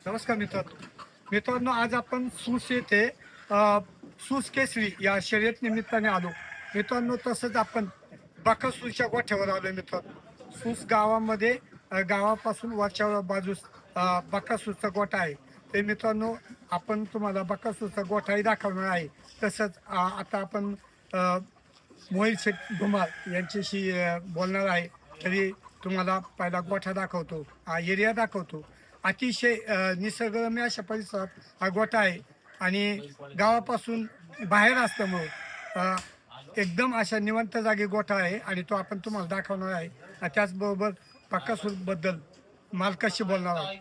नमस्कार मित्रांनो, आज आपण सूस येथे सूस केसरी या शर्यत निमित्ताने आलो मित्रांनो. तसंच आपण बकासूरच्या गोठ्यावर आलो मित्रांनो. सूस गावामध्ये गावापासून वरच्या बाजूस बकासूरचा गोठा आहे. ते मित्रांनो, आपण तुम्हाला बकासूरचा गोठाही दाखवणार आहे. तसंच आता आपण मोहित शेठ धुमाळ यांच्याशी बोलणार आहे. तरी तुम्हाला पहिला गोठा दाखवतो, एरिया दाखवतो. अतिशय निसर्गरम्य अशा परिसरात हा गोठा आहे आणि गावापासून बाहेर असल्यामुळं एकदम अशा निवांत जागी गोठा आहे आणि तो आपण तुम्हाला दाखवणार आहे. त्याचबरोबर बकासूरबद्दल मालकाशी बोलणार आहे.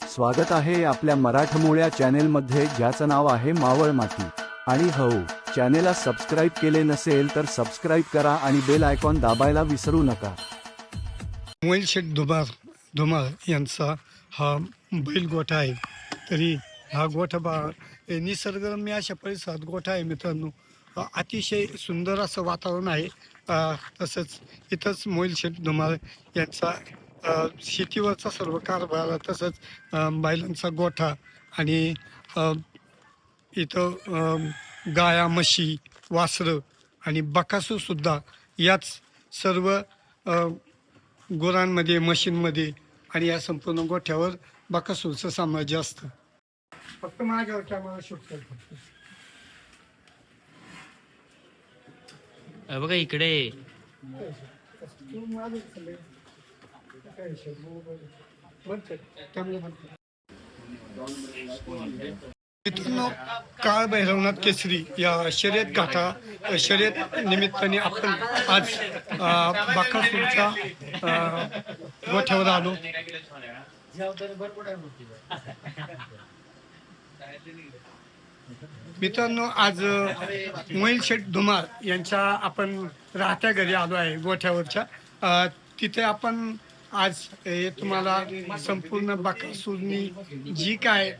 स्वागत आहे आपल्या मराठमोळ्या चॅनेलमध्ये, ज्याचं नाव आहे मावळ माती. आणि हो, चॅनेलला सबस्क्राईब केले नसेल तर सबस्क्राईब करा आणि बेल आयकॉन दाबायला विसरू नका. मोहित शेठ धुमाळ यांचा हा बैल गोठा आहे. तरी हा गोठा निसर्गरम्य अशा परिसरात गोठा आहे मित्रांनो. अतिशय सुंदर असं वातावरण आहे. तसंच इथंच मोहित शेठ धुमाळ यांचा शेतीवरचा सर्व कारभार, तसंच बैलांचा गोठा आणि इथं गाया, म्हशी, वासरं आणि बकासूरसुद्धा याच सर्व गुरांमध्ये, म्हशींमध्ये आणि या संपूर्ण गोठ्यावर बकासूरचं साम्राज्य असतं. फक्त माझ्यावर कॅमेरा शूट करतो. बघा इकडे मित्रांनो, काळ भैरवनाथ केसरी या शर्यत निमित्ताने आपण आज बकासूरच्या गोठ्यावर आलो. मित्रांनो, आज मोहित शेठ धुमाळ यांच्या आपण राहत्या घरी आलो आहे गोठ्यावरच्या. तिथे आपण आज तुम्हाला संपूर्ण बकासूरनी जी काय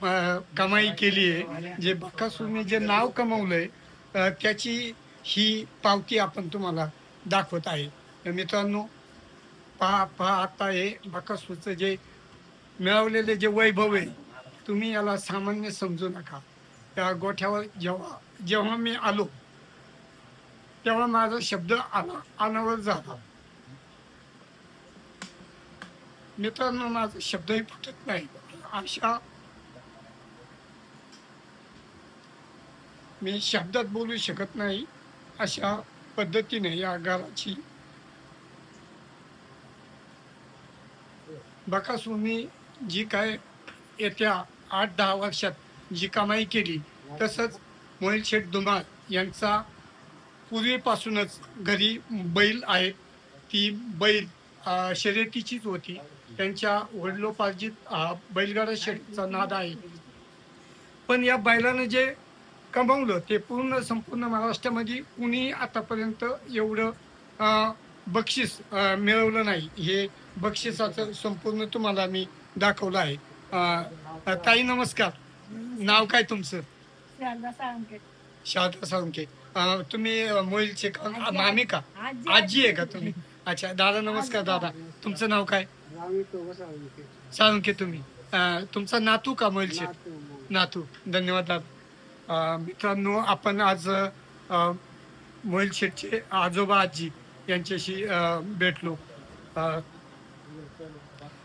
कमाई केली आहे, जे बकासूरने जे नाव कमवलंय, त्याची ही पावती आपण तुम्हाला दाखवत आहे. मित्रांनो, पहा आता हे बकासूरचं जे मिळवलेले जे वैभव आहे, तुम्ही याला सामान्य समजू नका. त्या गोठ्यावर जेव्हा मी आलो तेव्हा माझा शब्द अनावर झाला. मित्रांनो, माझा शब्दही फुटत नाही. अशा मी शब्दात बोलू शकत नाही अशा पद्धतीने या घराची बकासूरने जी काय येत्या 8-10 वर्षात जी कमाई केली, तसंच मोहित शेठ धुमाळ यांचा पूर्वीपासूनच घरी बैल आहेत. ती बैल शर्यतीचीच होती. त्यांच्या वडिलोपार्जित बैलगाडा शर्यतीचा नाद आहे. पण या बैलानं जे कमवलं ते संपूर्ण महाराष्ट्रामध्ये कुणी आतापर्यंत एवढं बक्षीस मिळवलं नाही. हे बक्षिसाचं संपूर्ण तुम्हाला मी दाखवलं आहे. ताई नमस्कार, नाव काय तुमचं? शारदा साळुंके. तुम्ही मोहिलचे मामी का, आजी आहे का तुम्ही? अच्छा दादा नमस्कार. दादा, तुमचं नाव काय? साळुंके. तुम्ही तुमचा नातू का मोहिलचे? नातू. धन्यवाद दादा. मित्रांनो, आपण आज मोहिल शेठचे आजोबा आजी यांच्याशी भेटलो.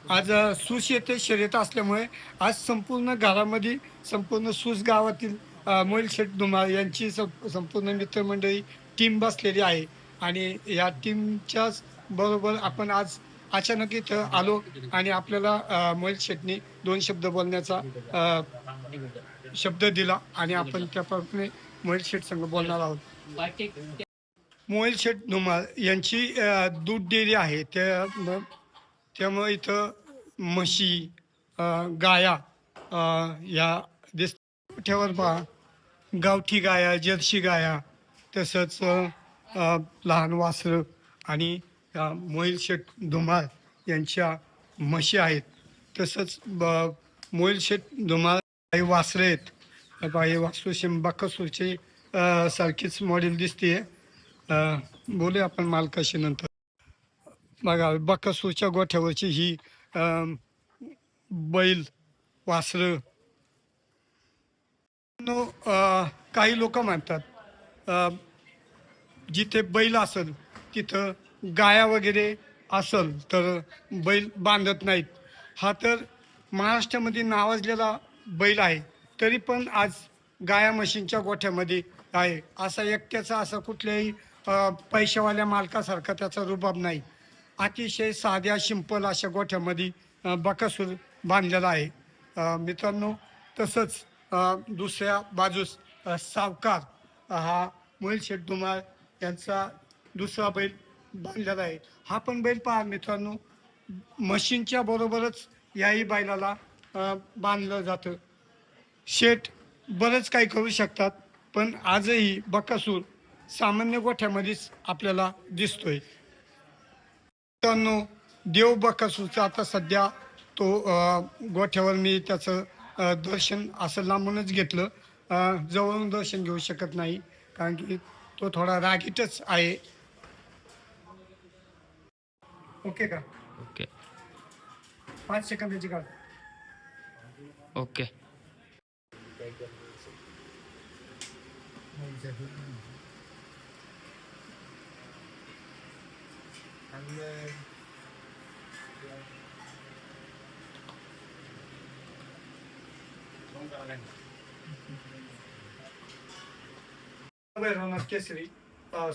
आज सूस येथे शर्यत असल्यामुळे आज संपूर्ण घरामध्ये, संपूर्ण सूस गावातील मोहिल शेठ धुमाळ यांची संपूर्ण मित्रमंडळी टीम बसलेली आहे. आणि या टीमच्याच बरोबर आपण आज अचानक इथं आलो आणि आपल्याला मोहित शेठनी 2 शब्द बोलण्याचा शब्द दिला आणि आपण त्याप्रमाणे मोहित शेठ संग बोलणार आहोत. मोहित शेठ धुमाळ यांची दूध डेअरी आहे. त्यामुळे इथं म्हशी, गाया या गोठ्यावर पहा, गावठी गाया, जर्सी गाया, तसंच लहान वासरं आणि मोहिल शेठ धुमाळ यांच्या म्हशी आहेत. तसंच मोहिल शेठ धुमाळ काही वासरं आहेत. बाई वास्तुशिम बकासूरची सारखीच मॉडेल दिसते. बोलूया आपण मालकाशी नंतर. बघा बकासूरच्या गोठ्यावरची ही बैल वासरं. काही लोक म्हणतात जिथे बैल असेल तिथं गाया वगैरे असेल तर बैल बांधत नाहीत. हा तर महाराष्ट्रामध्ये नावाजलेला बैल आहे, तरी पण आज गाया म्हशींच्या गोठ्यामध्ये आहे. असा एकट्याचा असा कुठल्याही पैशावाल्या मालकासारखा त्याचा रुबाब नाही. अतिशय साध्या सिंपल अशा गोठ्यामध्ये बकासूर बांधलेला आहे. मित्रांनो, तसंच दुसऱ्या बाजूस सावकार हा मोहिल शेठ धुमाळ यांचा दुसरा बैल बांधलेला आहे. हा पण बैल पहा मित्रांनो, मशीनच्या बरोबरच याही बैलाला बांधलं जातं. शेठ बरंच काही करू शकतात, पण आजही बकासूर सामान्य गोठ्यामध्येच आपल्याला दिसतोय. मित्रांनो, देव बकासूरचा आता सध्या तो गोठ्यावर मी त्याचं दर्शन असं लांबूनच घेतलं. जवळून दर्शन घेऊ शकत नाही, कारण की तो थोडा रागीटच आहे. ओके का? ओके 5 सेकंदाची काळ. ओके. भैरवनाथ केसरी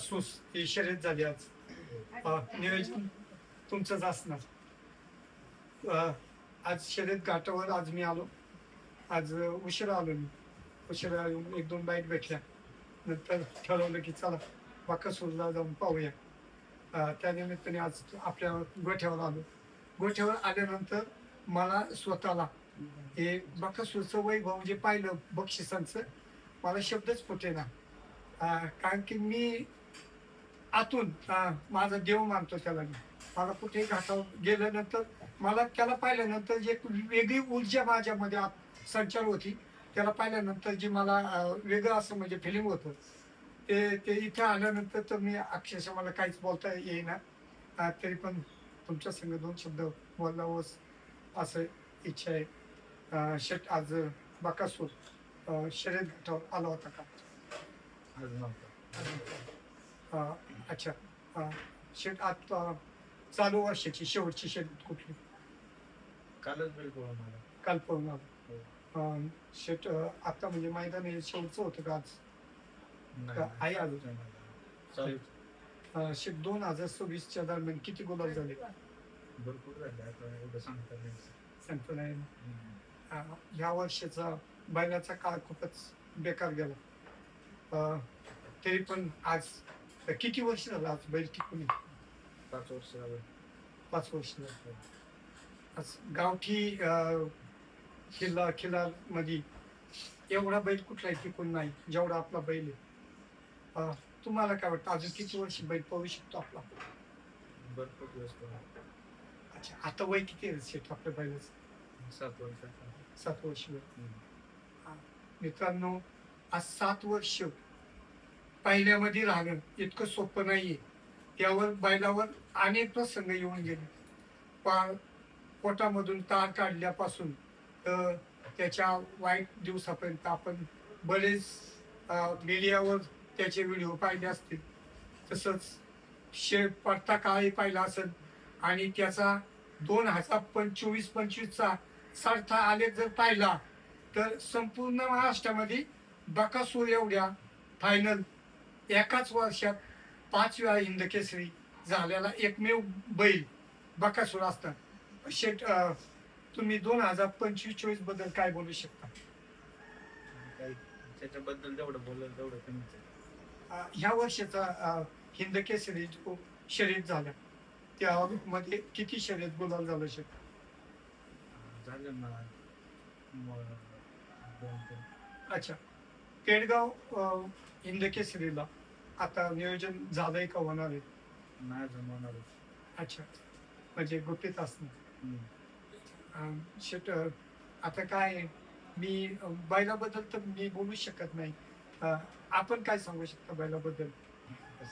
सूस ही शर्यत झाली आज. नियोजन तुमचंच असणार. आज शर्यत घाटावर आज मी आलो. आज उशिरा आलो मी. उशिरा येऊन 1-2 बाईक भेटल्या. नंतर ठरवलं की चला बकासूरला जाऊन पाहूया. त्या निमित्ताने आज आपल्या गोठ्यावर आलो. गोठ्यावर आल्यानंतर मला स्वतःला हे बकासूरचं वैभव जे पाहिलं बक्षिसांचं, मला शब्दच फुटेना. कारण की मी आतून माझा देव मानतो त्याला. मला कुठेही घाटावर गेल्यानंतर मला त्याला पाहिल्यानंतर जे वेगळी ऊर्जा माझ्यामध्ये संचार होती, त्याला पाहिल्यानंतर जे मला वेगळं असं म्हणजे फिलिंग होतं, ते इथं आल्यानंतर तर मी अक्षरशः मला काहीच बोलता येईना. तरी पण तुमच्या संग 2 शब्द बोलावं असं इच्छा आहे. शेट आज बकासूर शर्यत घाटावर आला होता का? अच्छा. शेट आज चालू वर्षाची शेवटची शर्यत कुठली? कालच बैल पळून आला. काल पळून आलो. शेट आता म्हणजे मैदान हे शेवटचं होतं का आज? आई आलो. शेट 2026च्या दरम्यान किती गुलाब झाले? भरपूर झाले, आता एवढं सांगता नाही. सांगतो नाही. ह्या वर्षाचा बैलाचा काळ खूपच बेकार गेला. तरी पण आज किती वर्ष झालं आज बैल टिकून? 5 वर्ष झालं. 5 वर्ष झालं. आज गावठी खिल्ला मध्ये एवढा बैल कुठलाही टिकून नाही जेवढा आपला बैल आहे. तुम्हाला काय वाटतं अजून किती वर्ष बैल पळू शकतो आपला? भरपूर दिवस पळून. अच्छा, आता वय किती आहे शेट आपल्या बैलाचं? 7 वर्ष. 7 वर्ष. मित्रांनो, आज 7 वर्ष पहिल्यामध्ये राहणं इतकं सोपं नाहीये. त्यावर बैलावर अनेक प्रसंग येऊन गेले. पोटामधून तार काढल्यापासून तर त्याच्या वाईट दिवसापर्यंत आपण बरेच मीडियावर त्याचे व्हिडिओ पाहिले असतील. तसंच पडता काळही पाहिला असेल. आणि त्याचा 2025चा सारखा आलेख जर पाहिला तर संपूर्ण महाराष्ट्रामध्ये बकासूर एवढ्या फायनल एकाच वर्षात 5 वेळा हिंद केसरी झालेला एकमेव बैल बकासूर असतात. शेट, तुम्ही 2025-24 बद्दल काय बोलू शकता? त्याच्याबद्दल जेवढं बोललं तेवढं कमीच आहे. ह्या वर्षाचा हिंद केसरी शर्यत झाल्या त्यामध्ये किती शर्यत गुलाल झालं शेट? झालं ना 2-3. अच्छा. पेडगाव हिंद केसरीला आता नियोजन झालंय का होणार आहे? नाही जमवणार. अच्छा, म्हणजे गुपित असणार. शेट, आता काय मी बैलाबद्दल तर मी बोलू शकत नाही. आपण काय सांगू शकता बैलाबद्दल?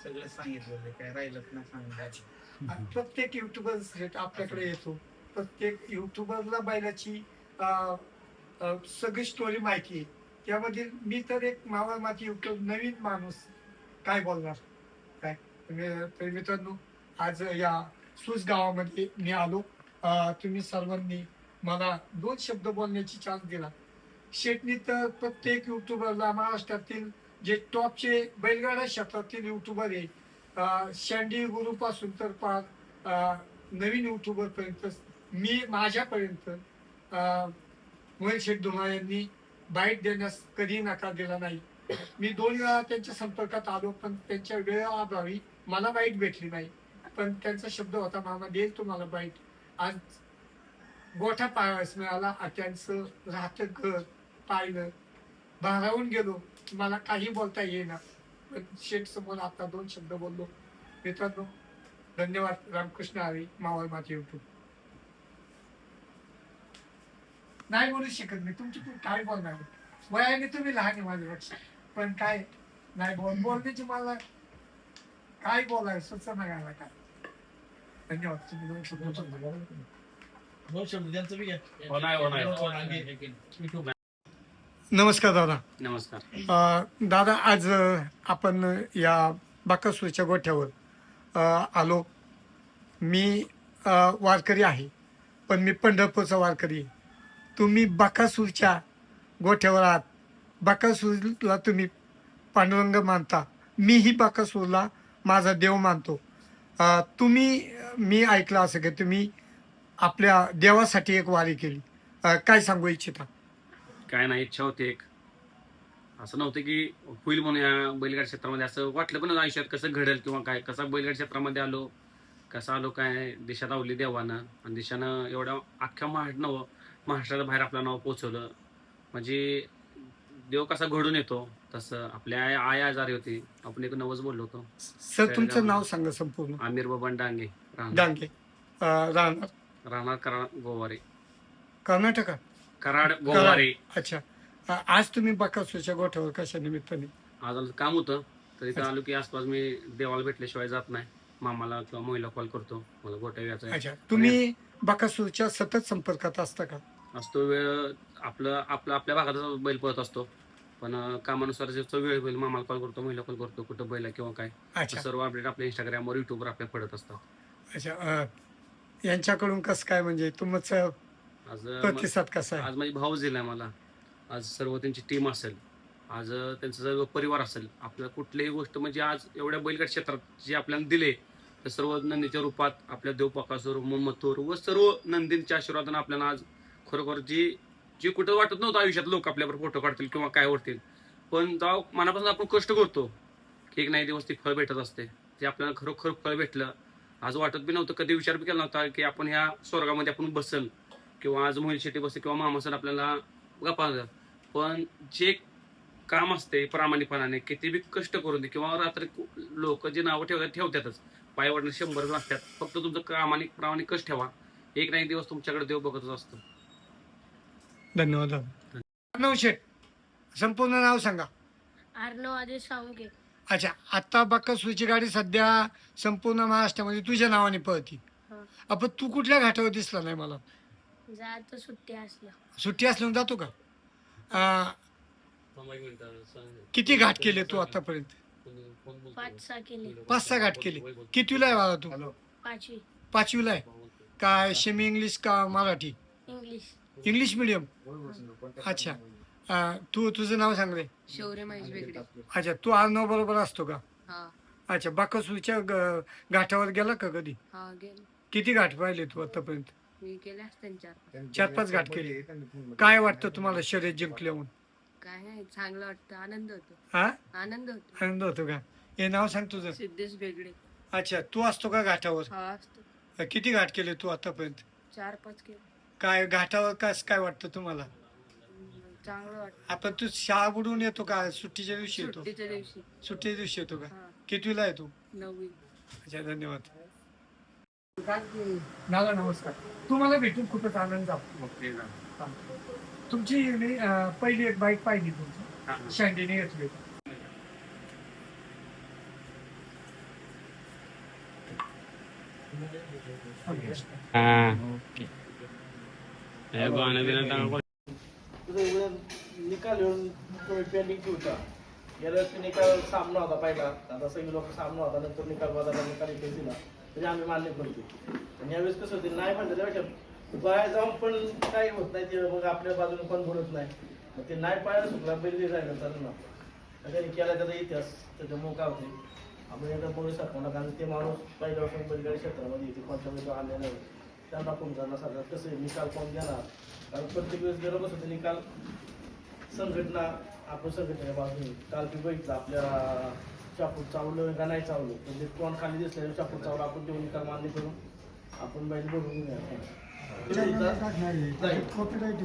सगळं सांगितलं काय राहिलंच नाही सांगितलं. प्रत्येक युट्यूबर आपल्याकडे येतो. प्रत्येक युट्यूबरला बैलाची सगळी स्टोरी माहिती आहे. त्यामध्ये मी तर एक मावळ माती युट्यूब नवीन माणूस काय बोलणार काय. तर मित्रांनो, आज या सूस गावामध्ये मी आलो. तुम्ही सर्वांनी मला 2 शब्द बोलण्याची चान्स दिला. शेटनी तर प्रत्येक युट्यूबरला महाराष्ट्रातील जे टॉपचे बैलगाडा क्षेत्रातील युट्यूबर आहे, शँडी गुरुपासून तर फार नवीन युट्यूबर पर्यंत मी माझ्यापर्यंत मोहित शेठ धुमाळ यांनी बाईट देण्यास कधी नकार दिला नाही. मी 2 वेळा त्यांच्या संपर्कात आलो, पण त्यांच्या वेळेअभावी मला बाईट भेटली नाही. पण त्यांचा शब्द होता, मामा देईल तुम्हाला बाईट. आज गोठा पाहायला मिळाला. त्यांचं राहतं घर पाहिलं, भारावून गेलो. मला काही बोलता येईना, पण शेठ समोर आता 2 शब्द बोललो. मित्रांनो, धन्यवाद. रामकृष्ण हरी. मावळ माती युट्यूब. नाही बोलू शकत मी. तुमची काय बोलणार? वयाने तुम्ही लहान आहे माझ्यापेक्षा, पण काय नाही बोलण्याची मला काय बोलाय सुचना घ्यायला काय. धन्यवाद. तुम्ही 2 शब्द. नमस्कार दादा. नमस्कार. दादा, आज आपण या बाकासूरच्या गोठ्यावर आलो. मी वारकरी आहे, पण मी पंढरपूरचा वारकरी आहे. तुम्ही बाकासूरच्या गोठ्यावर आहात. बाकासूरला तुम्ही पांडुरंग मानता. मीही बाकासूरला माझा देव मानतो. मी ऐकलं असं की तुम्ही आपल्या देवासाठी एक वारी केली. काय सांगू इच्छिता? काय नाही, इच्छा होती एक. असं नव्हतं की होईल म्हणून या बैलगाड क्षेत्रामध्ये. असं वाटलं पण आयुष्यात कसं घडेल किंवा काय. कसा बैलगाड क्षेत्रामध्ये आलो, कसं आलो, काय दिशा लावली देवानं. आणि दिशानं एवढ्या अख्ख्या महाराष्ट्राच्या बाहेर आपलं नाव पोचवलं. म्हणजे देव कसा घडून येतो तसं. आपल्या आई आजारी होती, आपण एक नवस बोललो होतो. सर, तुमचं नाव सांगा संपूर्ण. आमिर बबन डांगे, डांगे. राहणार कराड गोवारे. कर्नाटक. कराड गोवारे. अच्छा. आज तुम्ही बाकासूरच्या गोठ्यावर कशा निमित्ताने? आज आमचं काम होतं, तर इथं आलो की आसपास मी देवाला भेटल्याशिवाय जात नाही. मामाला किंवा मोहिला कॉल करतो, मला गोठा यायचा आहे. अच्छा. तुम्ही बाकासूरच्या सतत संपर्कात असता का? असतो वेळ. आपल्या भागातच बैल पळत असतो, पण कामानुसार जो वेळ बैल मामाला कॉल करतो, महिला कॉल करतो, कुठं बैल किंवा काय. अच्छा. सर्व अपडेट आपल्या इंस्टाग्रामवर, युट्यूबवर आपल्या पडत असतात. अच्छा. यांच्याकडून कसं काय, म्हणजे तुमचं आज प्रतिसाद कसा आहे? आज माझी भाऊ दिलाय मला. आज सर्व त्यांची टीम असेल, आज त्यांचा सर्व परिवार असेल. आपल्याला कुठलीही गोष्ट म्हणजे आज एवढ्या बैलगाड क्षेत्रात जे आपल्याला दिले, तर सर्व नंदीच्या रूपात आपल्या देवपाकासूर, मथुर व सर्व नंदींच्या आशीर्वादानं आपल्याला आज खरोखर जी कुठं वाटत नव्हतं आयुष्यात लोक आपल्यावर फोटो काढतील किंवा काय वाटतील, पण जेव्हा मनापासून आपण कष्ट करतो की एक नाही दिवस ती फळ भेटत असते. ते आपल्याला खरोखर फळ भेटलं. आज वाटत बी नव्हतं, कधी विचार बी केला नव्हता की आपण ह्या स्वर्गामध्ये आपण बसल किंवा आज मोहिल शेट्टी बसेल किंवा मामा सर आपल्याला गप्पा. पण जे काम असते प्रामाणिकपणाने, किती बी कष्ट करून दे किंवा रात्री लोक जे नावं ठेवतातच, पाय वाढणं 100 लागतात. फक्त तुमचं प्रामाणिक कष्ट ठेवा, एक नाही दिवस तुमच्याकडे देव बघतच असतो. धन्यवाद. अर्णव शेठ, संपूर्ण नाव सांगा. अर्णव आदेश साळुंखे. अच्छा. आता बाकासूरची गाडी सध्या संपूर्ण महाराष्ट्रामध्ये तुझ्या नावाने पळती. हा. आपण तू कुठल्या घाटावर दिसला नाही मला? जायचं सुट्टी असल्या. सुट्टी असल्यावर जातो का? किती घाट केले तू आतापर्यंत? 5-6 केले. 5-6 घाट केले. कितवीला आहे बाळा तू? 5वी. 5वीला आहे. काय सेमी इंग्लिश का मराठी? इंग्लिश. English medium. अच्छा. तुझं नाव सांग रे. शौर्य महेश बेगडे. अच्छा. तू अर्णव बरोबर असतो का? हा. अच्छा. बाकासूरच्या घाटावर गेला का कधी? हा गेलो. किती घाट पाहिले तू आतापर्यंत? मी केले असते 4-5 घाट केले. काय वाटतं तुम्हाला शर्यत जिंकल्यावर? काय नाही, चांगलं वाटतं. आनंद होतो. हा, आनंद होतो. आनंद होतो का? हे नाव सांग तुझं. सिद्धेश बेगडे. अच्छा. तू असतो का घाटावर? हा असतो. किती घाट केले तू आतापर्यंत? 4-5 केले. काय घाटावर काय वाटतं तुम्हाला? चांगलं वाटतं. आपण तू शाळा बुडून येतो का? सुट्टीच्या दिवशी येतो? सुट्टीच्या दिवशी. सुट्टीच्या दिवशी येतो का? हा. कितवीला आहे तू? 9वी. अच्छा. धन्यवाद. दादा नमस्कार. तुम्हाला भेटून खूपच आनंद झाला. तुमची मी पहिली एक बाईक पाहिली तुमची हा. शँडीने घेतली. तुझं एवढं निकाल येऊन पेंडिंग ठेवता. गेल्या वेळेस निकाल सामना होता पहिला, आता सगळी लोक सामना होता, नंतर निकाल बदलला, निकाल इथे दिला म्हणजे आम्ही मान्य करतो. आणि यावेळेस कसं होते नाही म्हणलं त्यापेक्षा बाहेर जाऊन पण काही होत नाही, ते मग आपल्या बाजूने पण बोलत नाही. मग ते नाही पाहायला सुटला बैल जायला चालू ना त्यांनी केला त्याचा इतिहास त्याच्यामुळे काय होते आपण एकदा बोलू शकतो ना. कारण ते माणूस पहिल्यापासून बैलगाडी क्षेत्रामध्ये येते, कोणत्या वेळेला आले नाही, त्यांना फोन करणार सगळ्यात कसं आहे निकाल कोण देणार. कारण प्रत्येक वेळेस गरज होते निकाल संघटना आपण संघटनेच्या बाजूने. काल ती बघितलं आपल्या चापूर चावलं का नाही चावलं म्हणजे कोण खाली दिसलं चापूर चावलं आपण तेव्हा निकाल मान्य करून आपण बैल बघून घेऊया.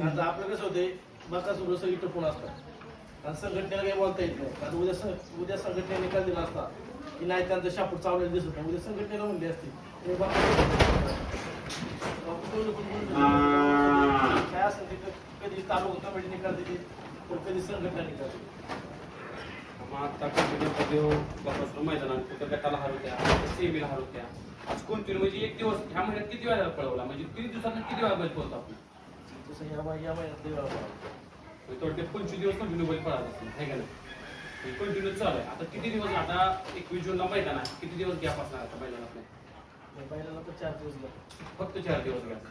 आता आपलं कसं होते बघा सुरू सगळी टपून असतात आणि संघटनेला काही बोलता येत नाही. कारण उद्या संघटनेने निकाल दिला असता की नाही त्यांचं शापूर चावलेलं दिसत नाही, उद्या संघटनेला म्हणले असते काय असं कधी चालू होतं म्हणजे निकाल देते तर कधी संघटना निकाल देते. मग आता कंटिन्यू मैदानात कुठं गटाला हरवत्या, सेमीला हरवत्या. आज कंटिन्यू म्हणजे एक दिवस ह्या महिन्यात किती वेळा पळवला, म्हणजे 30 दिवसात किती वेळा बैल पळतो आपण. तसं या महिन्यात देवा थोडक्यात 25 दिवस कंटिन्यू बैल पळाला असेल, आहे का नाही. कंटिन्यू चालू आहे. आता किती दिवस, आता 21 जूनला मैदान आहे, किती दिवस गॅप असणार आता मैदानात नाही. पहिल्याला तर 4 दिवस लागले. फक्त 4 दिवस गॅप.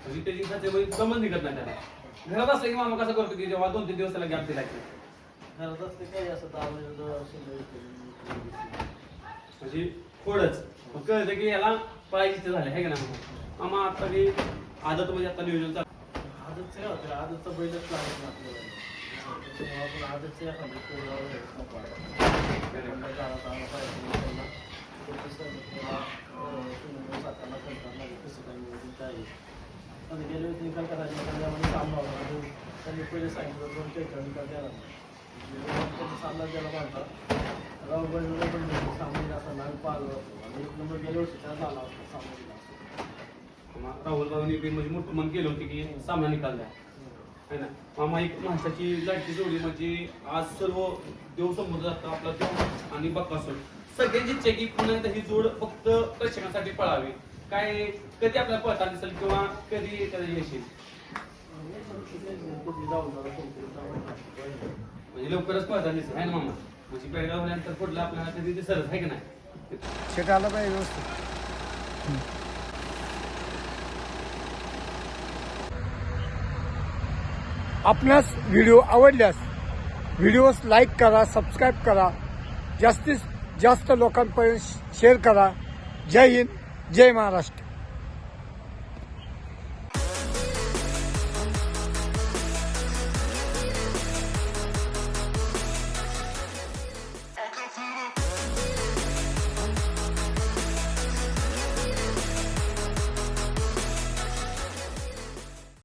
म्हणजे त्या दिवसाचे बैल जमत निघत नाही त्याला. घरात असं की मामा कसं करतो की जेव्हा 2-3 दिवस त्याला गॅप दिला की घरात असते काही असं म्हणजे थोडंच मग कळतं की याला पाहिजे ते झाले, आहे का नाही मामा. आता की आदत म्हणजे आता नियोजन चालू. आदतचं काय होतं आदतचं बैलच लागत ना आपल्याला. आपण आदतचं गेले निकाल करायचे त्यामध्ये सामना होता. त्यांनी पहिले सांगितलं 2 खेळ निकाल द्यायला सामना द्यायला पाहता राहुल बैलला पण सामने असा नाग पाहिलं आणि 1 नंबर गेल्या वर्षी त्याला झाला होता सामना. राहुल गांधी म्हणजे मोठं मन केलं होतं की सामना निकाल द्या, है ना. मामा एक माणसाची लाटची जोडी म्हणजे आज सर्व देव समोर जातं आपला देव आणि बक्कासूर सगळ्यांची इच्छा की पुन्हा एकदा ही जोड फक्त प्रेक्षकांसाठी पळावी. काय कधी आपल्याला पळता दिसेल किंवा कधी त्याला यश येईल, म्हणजे लवकरच पळता दिसेल, आहे ना मामा. म्हणजे पेडगाव झाल्यानंतर पुढलं आपल्याला कधी दिसलच, आहे का नाही. शेट आला पाहिजे व्यवस्थित. आपणास व्हिडिओ आवडल्यास व्हिडिओस लाईक करा, सबस्क्राईब करा, जास्तीत जास्त लोकांपर्यंत शेअर करा. जय हिंद, जय महाराष्ट्र.